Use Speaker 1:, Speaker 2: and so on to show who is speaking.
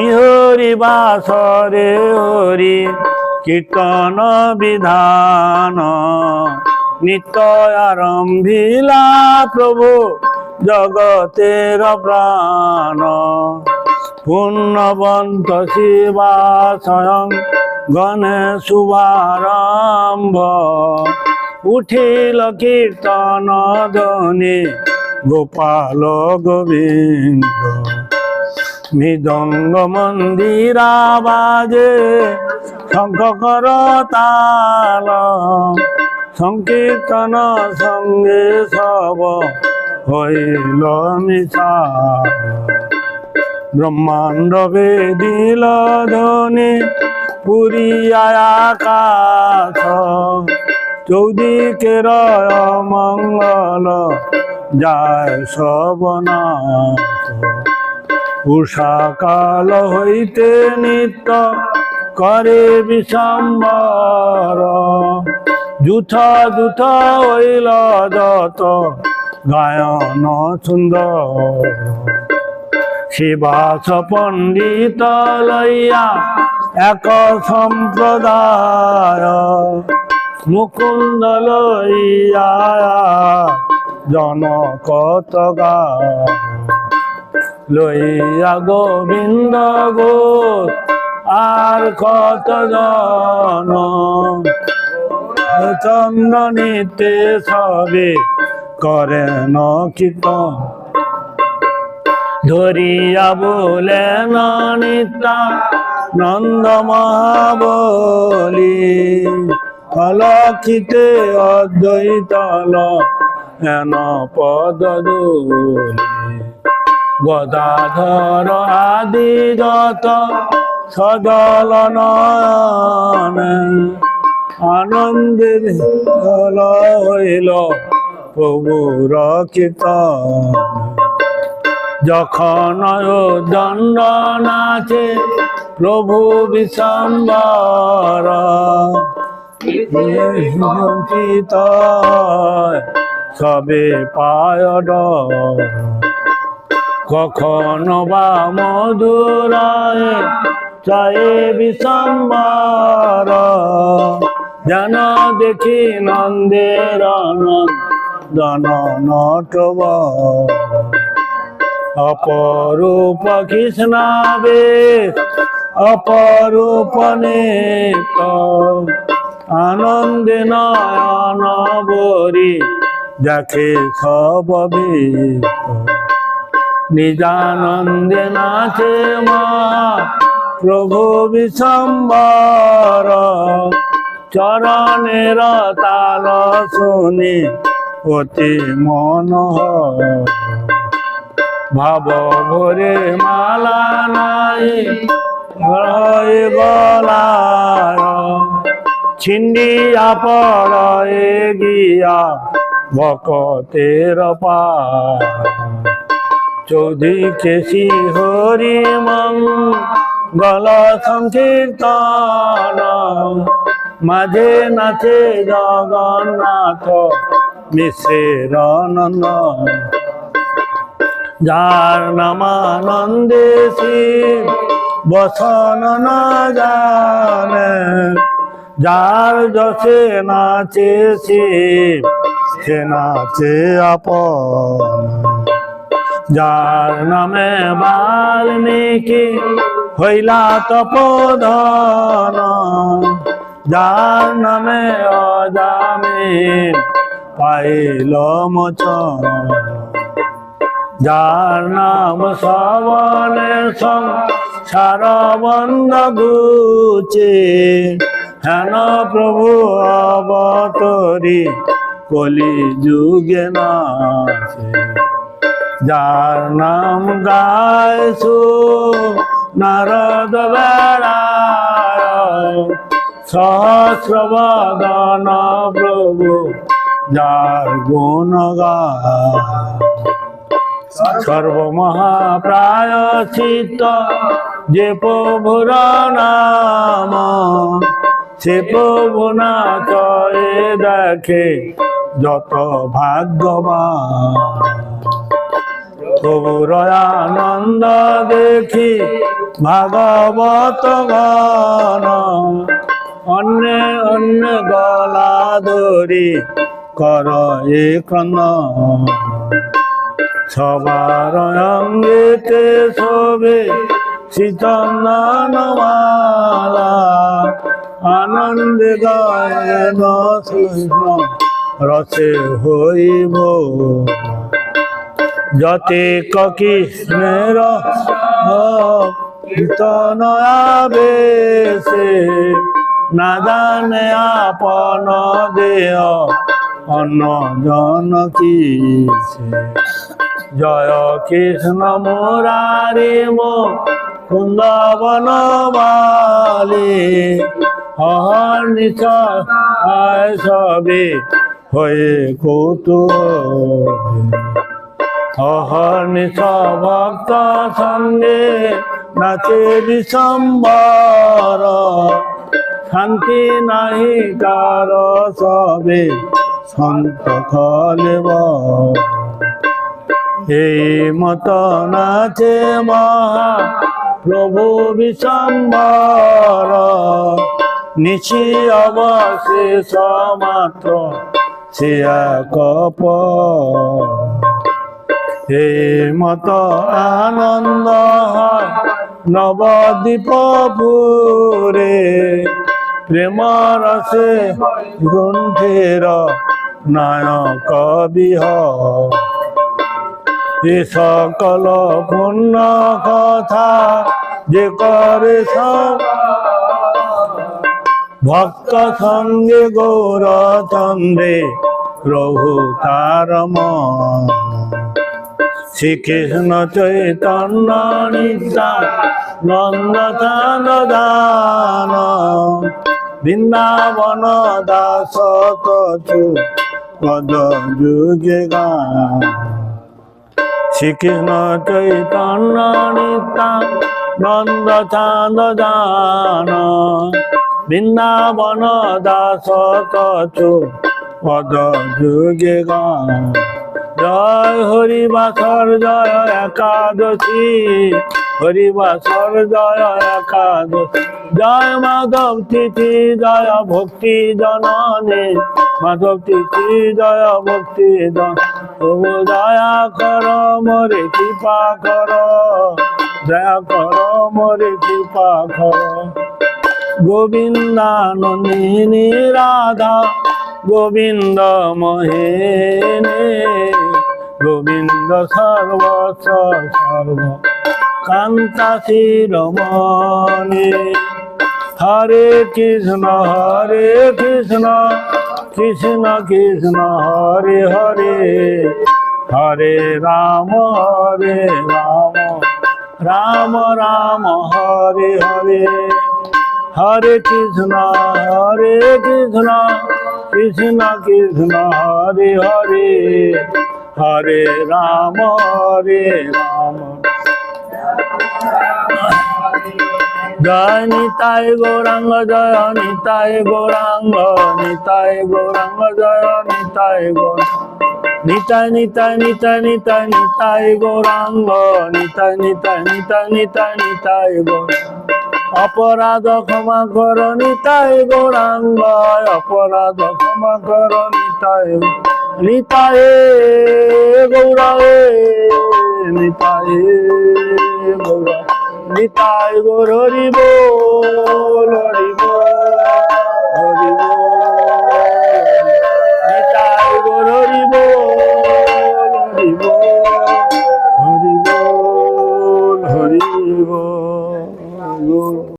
Speaker 1: হরি বাসরে হরি কীর্তন বিধান নিত্য আরম্ভিলা প্রভু জগতের প্রাণ পুণ্যবন্ত শিবা স্বয়ং গণেশ শুভারম্ভ উঠিল কীর্তন ধ্বনি গোপাল গোবিন্দ মৃদঙ্গ মন্দিরা বাজে শঙ্খ করতাল সংকীর্তন সঙ্গে সব হইল মিশাল ব্রহ্মাণ্ড বেদিল ধ্বনি পুরিয়া আকাশ চৌদিকের মঙ্গল যায় সবনাশ উষাকাল হইতে নিত্য করে বিশম্বর যুথা যুথা হইল যত গায়ন সুন্দর শিবাস পণ্ডিত লইয়া এক সম্প্রদায় মুকুন্দ লইয়া জনকত গায় লইয়া গোবিন্দ গো আর কত জন চন্দনীতে সবে করেন কীর্তন ধরিয়া বলেন নিত্যা নন্দ মহাবলী অলক্ষিতে অদ্বৈতল হেন পদ দোলি গদাধর আদি যত সজল নয়ন আনন্দে হইল প্রভুর কীর্তন যখন দণ্ড নাচে প্রভু বিশম্বর সবে পায় ডর কখনো বা মধুরায় চায়ে বিশম্বর যেন দেখি নন্দের নন্দন নটবর অপরূপ কৃষ্ণাবে অপরূপ নেত আনন্দে নয়ন বরি দেখে সব বেত নিজানন্দে নাচে মা প্রভু বিশম্বর চরণের তাল শুনি অতি মনোহর ভাব ভরে মালা নাই গলায় ছিন্দিয়া পড়ে গিয়া ভকতের পায় চৌদিকে শ্রী হরি মঙ্গল সংকীর্তন মাঝে নাচে জগন্নাথ মিশ্রের নন্দন যার নামানন্দে শিব বসন না জানে যার যশে নাচে শিব সে নাচে আপন যার নামে বাল্মীকি হইলা তপোধন যার নামে অজামিন পাইল মোচন যার নাম শ্রবণে সংসার বন্ধ ঘুচে হেন প্রভু অবতরি কলি যুগে নাচে যার নাম গাইছু নারদ বেড়ায় সহস্র বদন প্রভু যার গুণ গায় সর্বমহাপ্রায়শ্চিত্ত যে প্রভুর নাম সে প্রভু নাচে দেখে যত ভাগ্যবান প্রভুর আনন্দ দেখি ভাগবত গান, অন্য অন্য গলা ধরি কর এখন, সবার অঙ্গেতে শোভে শ্রীচন্দনমালা, আনন্দে গায়ন কৃষ্ণ রসে হইব, যতে কৃষ্ণের কীর্তন আবেশে, না জানে আপন দেহ অন্য জন কিসে। জয় কৃষ্ণ মুরারি মুকুন্দ বনমালী, অহর্নিশ আয় সবে হয়ে কৌতূহলী, অহর্নিশ ভক্ত সঙ্গে নাচে বিশ্বম্বর, শান্তি নাহি কার সবে সন্ত খলেব। এই মত নাচে মহা প্রভু বিশ্বম্বর, নিশি অবশেষ মাত্র সে কপ। এই মত আনন্দ হয় নবদ্বীপপুরে, প্রেম রসে গ্রন্থের নায়ক বিহ। এ সকল পূর্ণ কথা যে করে ভক্ত সঙ্গে গৌরচন্দ্রে প্রভু তার মন। শ্রীকৃষ্ণ চৈতন্য নিত্যানন্দ দান, বৃন্দাবন দাস কচু পদ যুগে গান। শ্রীকৃষ্ণ চৈতন্য নিত্যানন্দ দান, বৃন্দাবন দাস কচু পদ যুগে গান। জয় হরিবাসর জয় একাদশী, হরিবাসর জয় একাদশী, জয় মাধব তিথি জয় ভক্তি জননী, মাধব তিথি জয় ভক্তি জন। প্রভু দয়া কর মোরে কৃপা কর, দয়া কর মোরে কৃপা কর। গোবিন্দানন্দিনী রাধা গোবিন্দ মোহিনী, গোবিন্দ সর্বস্ব সর্ব কান্তা শিরোমণি। হরে কৃষ্ণ কৃষ্ণ কৃষ্ণ হরে হরে, হরে রাম রাম রাম হরে হরে। হরে কৃষ্ণ কৃষ্ণ কৃষ্ণ হরে হরে, হরে রাম রাম। জয় নিতাই গৌরাঙ্গ জয় নিতাই গৌরাঙ্গ, নিতাই গৌরাঙ্গ জয় নিতাই গৌরাঙ্গ, নিতাই নিতাই নিতাই নিতাই নিতাই গৌরাঙ্গ, নিতাই নিতাই নিতাই নিতাই নিতাই গৌরাঙ্গ। অপরাধ ক্ষমা কর নিতাই গৌরাঙ্গ, অপরাধ ক্ষমা কর নিতাই, নিতাই গৌরাঙ্গে নিতাই গৌরা, নিতাই গৌর হরি বল হরি বল।